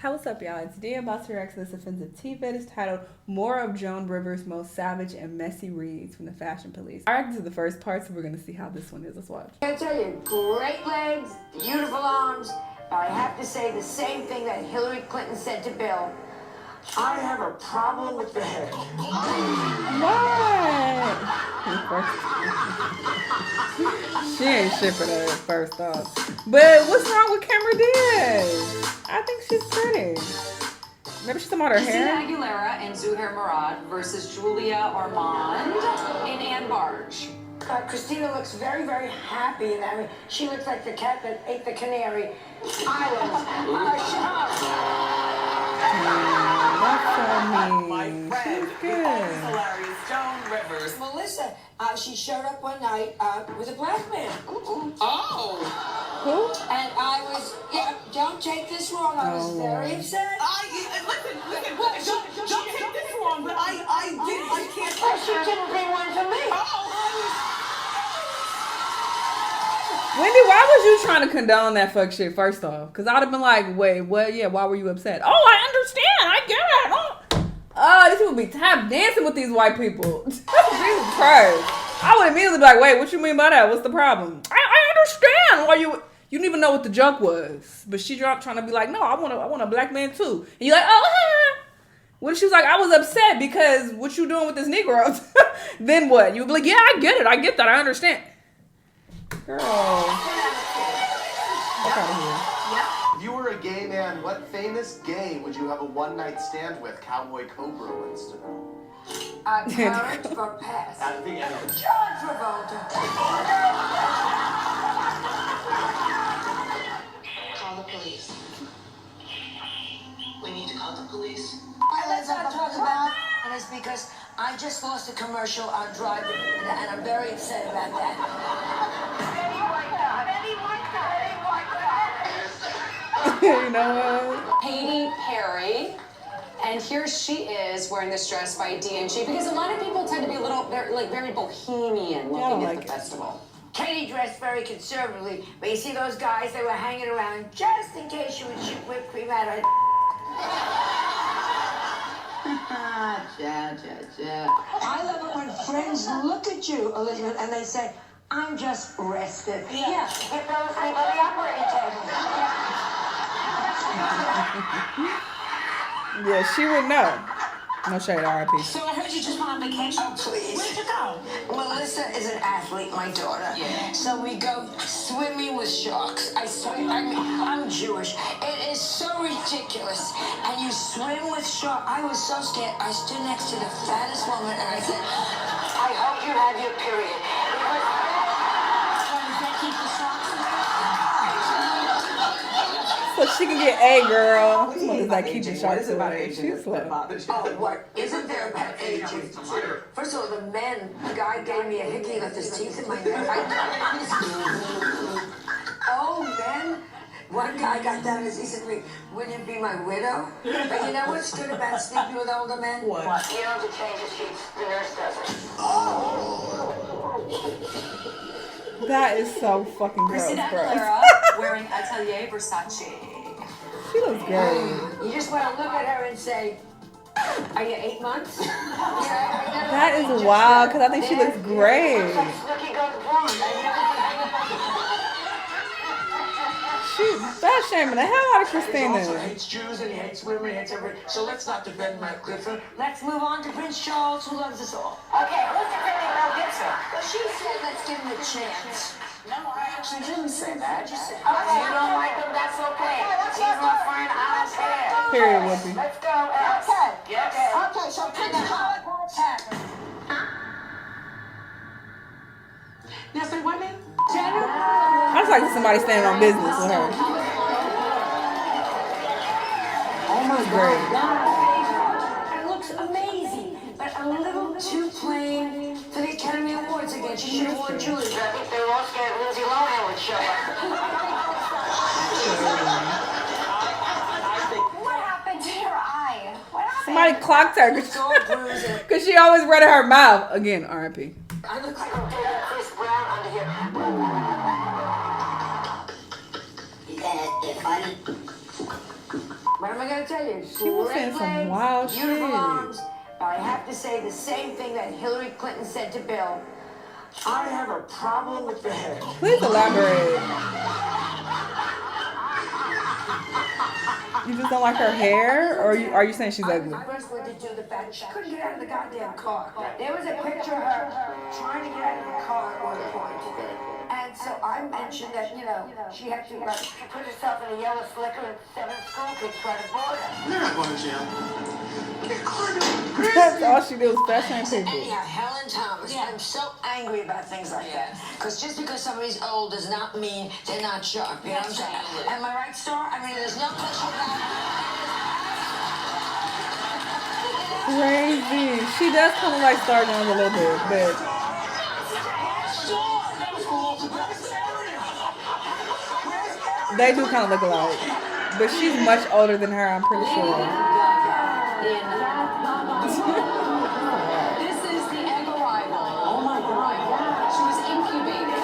Hey, what's up, y'all? It's D about to react to this offensive T-vid is titled More of Joan Rivers' Most Savage and Messy Reads from the Fashion Police. I reacted to the first part, so we're going to see how this one is. Let's watch. I tell you, great legs, beautiful arms, but I have to say the same thing that Hillary Clinton said to Bill. I have a problem with the head. What? She ain't shipping her first off. But what's wrong with Cameron Diaz? I think she's pretty. Maybe she's talking about her hair. Christina Aguilera and Zuhair Murad versus Julia Ormond in Ann Barge. Christina looks very, very happy in that. I mean, she looks like the cat that ate the Canary Islands. That's so mean. My friend, she's good. Hilarious Joan Rivers. Melissa, she showed up one night with a black man. Oh. Who? And I was, don't take this wrong, I was very upset. Listen, don't take this wrong, but I can't. Oh, she didn't bring one for me. Wendy, why was you trying to condone that fuck shit first off? Because I'd have been like, wait, what? Yeah, why were you upset? Oh, I understand. I get it. Oh, these people be tap dancing with these white people. Jesus Christ. I would immediately be like, wait, what you mean by that? What's the problem? I understand why you didn't even know what the joke was. But she dropped trying to be like, no, I want a black man too. And you're like, oh, when she was like, I was upset because what you doing with this Negro? Then what? You'd be like, yeah, I get it. I get that. I understand. Girl. Get out of here. If you were a gay man, what famous gay would you have a one-night stand with? Cowboy Cobra wants to know. Courage for pass. I think anyone. John Travolta. Call the police. We need to call the police. Let's not talk about it. And it's because I just lost a commercial on driving, and I'm very upset about that. You know what? Katy Perry. And here she is wearing this dress by D&G because a lot of people tend to be a little, very bohemian looking at the festival. Katie dressed very conservatively, but you see those guys, they were hanging around just in case she would shoot whipped cream out of her. I love it when friends look at you, Elizabeth, and they say, I'm just rested. Yeah. Get those things on the operating table. Yeah, she would know. No shade, R.I.P. So I heard you just went on vacation. Oh, please. Where'd you go? Melissa is an athlete, my daughter. Yeah. So we go swimming with sharks. I'm Jewish. It is so ridiculous. And you swim with sharks. I was so scared. I stood next to the fattest woman and I said, I hope you have your period. Does that keep the sharks So she can get A, girl. What does that keep the sharks away? She's slow. Oh, what isn't there about aging? First of all, the guy gave me a hickey, left his teeth in my neck. Oh, then one guy got down and he said to me, would you be my widow? But you know what's good about sleeping with older men? What? You don't have to change the sheets. The nurse does it. That is so fucking gross, Christina bro. Aguilera wearing Atelier Versace. She looks great. You just want to look at her and say, are you 8 months? That is wild, because I think she looks great. She's fat shaming the hell out of Christina. He also hates Jews and he hates women, he hates everybody. So let's not defend Matt Clifford. Let's move on to Prince Charles, who loves us all. Okay, who's defending Mel Gibson? Well, she said let's give him a chance. No, I actually didn't say that. You said, Okay, you don't like him, that's okay. He's my friend, I don't care. Period, Whoopi. Let's go, Alex. Yes. Okay, so Prince Charles happened. Now say what now? I just like somebody standing on business with her. Almost great. it looks amazing, but a little too plain for the Academy Awards again. She should have worn jewelry. I think they were all scared Lindsay Lohan would show up. What happened to your eye? What happened? Somebody clocked her It's all bruising. because she always read her mouth. Again, R.I.P. I look like a Chris Brown under here. You guys, they're funny. What am I going to tell you? She was saying some wild beautiful shit. arms. But I have to say the same thing that Hillary Clinton said to Bill. I have a problem with the head. Please elaborate. You just don't like her hair, or are you saying she's ugly? I first went to do the fact she couldn't get out of the goddamn car. There was a picture of her trying to get out of the car at one point. And so I mentioned that, you know, she had to put herself in a yellow slicker and 7 school kids trying to board her. You're not going to jail. That's all she did was fast shame people. Anyhow, Helen Thomas, I'm so angry about things like that. Because just because somebody's old does not mean they're not sharp. You know what I'm saying? Am I right, Star? I mean, there's no question about it. Crazy. She does kind of like Star Jones a little bit, but they do kind of look alike. But she's much older than her, I'm pretty sure. This is the egg arrival. Oh my God. She was incubated.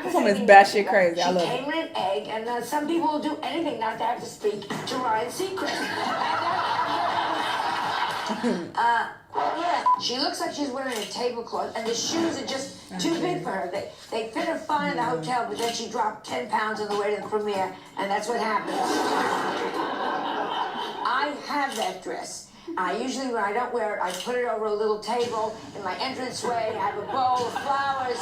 This woman is batshit crazy. I love She it. came in an egg, and some people will do anything not to have to speak to Ryan Seacrest. She looks like she's wearing a tablecloth, and the shoes are just too big for her. They fit her fine in the hotel, but then she dropped 10 pounds on the way to the premiere, and that's what happened. I have that dress. I usually, when I don't wear it, I put it over a little table in my entranceway. I have a bowl of flowers,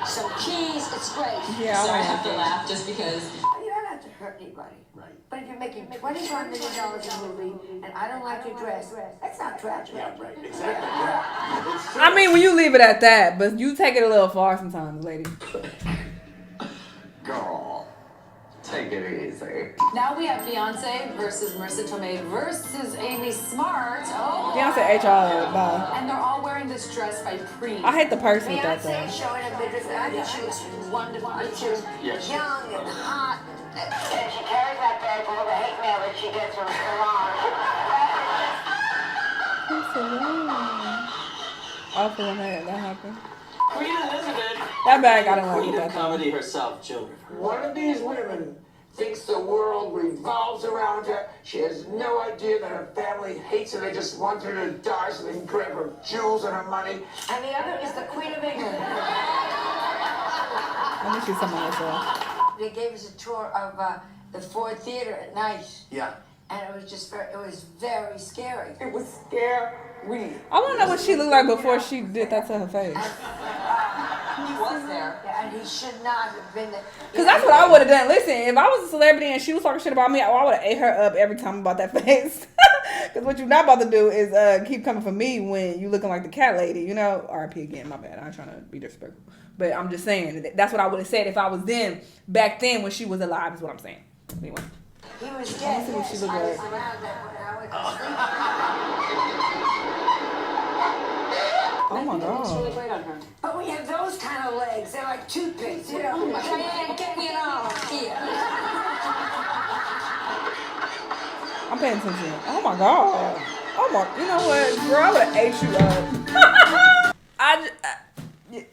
some keys. It's great. Yeah, So I I have like to it. laugh just because. You don't have to hurt anybody. Right. But if you're making $25 million a movie, and I don't like your dress, that's not tragic. Yeah, right. Exactly. Yeah. It's true. I mean, when you leave it at that, but you take it a little far sometimes, lady. Girl, take it easy. Now we have Beyonce versus Marissa Tomei versus Amy Smart. Oh. Beyonce HR, bye. And they're all wearing this dress by Pre. I hate the purse with that Beyonce though. is showing a midriff, and I think she looks wonderful. She was young and hot. And she carries that bag with all the hate mail that she gets from salon. Oh, for when that happened. Queen Elizabeth. That bag, I don't like Queen that of though. comedy herself, Joan. One of these women thinks the world revolves around her. She has no idea that her family hates her. They just want her to die so they can grab her jewels and her money. And the other is the Queen of England. Let me see something else. They gave us a tour of the Ford Theater at night. Yeah. And it was just it was very scary. It was scary. I want to know what she looked like before she did that to her face. He was there. Yeah, and he should not have been there. Because that's what I would have done. Listen, if I was a celebrity and she was talking shit about me, I would have ate her up every time about that face. Because what you're not about to do is keep coming for me when you looking like the cat lady, you know? RIP again, my bad. I ain't trying to be disrespectful. But I'm just saying, that's what I would have said if I was back then when she was alive, is what I'm saying. Anyway. He was I dead. see what she looked I was like. around that when I went to sleep. Oh my It's really God. great on her. But we have those kind of legs. They're like toothpicks, you know. Diane, get me an arm here. I'm paying attention. Oh my God. Oh my, you know what? Girl, I would have ate you up.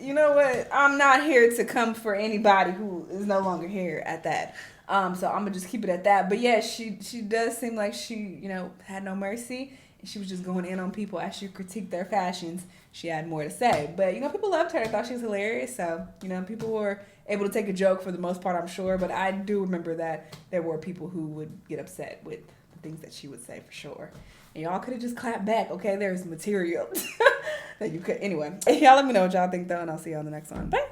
You know what? I'm not here to come for anybody who is no longer here at that. So I'm gonna just keep it at that. But yeah, she does seem like she, you know, had no mercy. And she was just going in on people as she critiqued their fashions. She had more to say. But, you know, people loved her. They thought she was hilarious. So, you know, people were able to take a joke for the most part, I'm sure. But I do remember that there were people who would get upset with the things that she would say for sure. And y'all could have just clapped back, okay? There's material that you could. Anyway, y'all let me know what y'all think, though, and I'll see you on the next one. Bye.